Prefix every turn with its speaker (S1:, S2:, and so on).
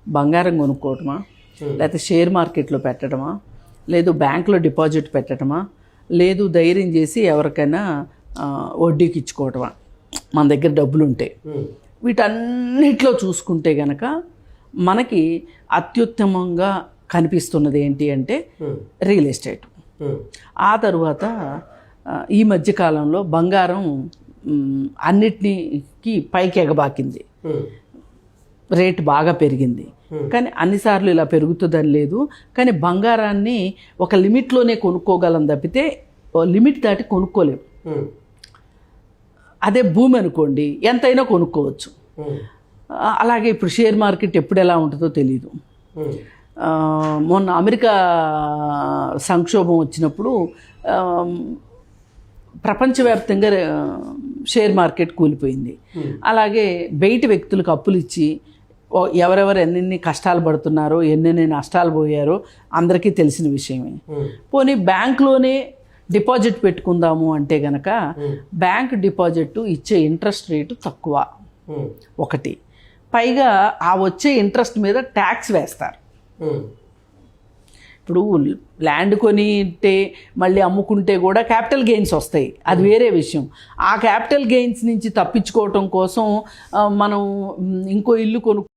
S1: బంగారం కొనుక్కోవటమా, లేకపోతే షేర్ మార్కెట్లో పెట్టడమా, లేదు బ్యాంకులో డిపాజిట్ పెట్టడమా, లేదు ధైర్యం చేసి ఎవరికైనా వడ్డీకి ఇచ్చుకోవటమా మన దగ్గర డబ్బులు ఉంటే. వీటన్నిటిలో చూసుకుంటే గనక మనకి అత్యుత్తమంగా కనిపిస్తున్నది ఏంటి అంటే రియల్ ఎస్టేట్. ఆ తర్వాత ఈ మధ్యకాలంలో బంగారం అన్నిటికీ పైకి ఎగబాకింది, రేటు బాగా పెరిగింది. కానీ అన్నిసార్లు ఇలా పెరుగుతుందని లేదు. కానీ బంగారాన్ని ఒక లిమిట్లోనే కొనుక్కోగలం తప్పితే లిమిట్ దాటి కొనుక్కోలేము. అదే భూమి అనుకోండి ఎంతైనా కొనుక్కోవచ్చు. అలాగే ఇప్పుడు షేర్ మార్కెట్ ఎప్పుడు ఎలా ఉంటుందో తెలీదు. మొన్న అమెరికా సంక్షోభం వచ్చినప్పుడు ప్రపంచవ్యాప్తంగా షేర్ మార్కెట్ కూలిపోయింది. అలాగే బయట వ్యక్తులకు అప్పులు ఇచ్చి ఎవరెవరు ఎన్నెన్ని కష్టాలు పడుతున్నారో ఎన్నెన్ని నష్టాలు పోయారో అందరికీ తెలిసిన విషయమే. పోనీ బ్యాంకులోనే డిపాజిట్ పెట్టుకుందాము అంటే గనక బ్యాంక్ డిపాజిట్ ఇచ్చే ఇంట్రెస్ట్ రేటు తక్కువ ఒకటి, పైగా ఆ వచ్చే ఇంట్రెస్ట్ మీద ట్యాక్స్ వేస్తారు. ఇప్పుడు ల్యాండ్ కొనితే మళ్ళీ అమ్ముకుంటే కూడా క్యాపిటల్ గెయిన్స్ వస్తాయి, అది వేరే విషయం. ఆ క్యాపిటల్ గెయిన్స్ నుంచి తప్పించుకోవటం కోసం మనం ఇంకో ఇల్లు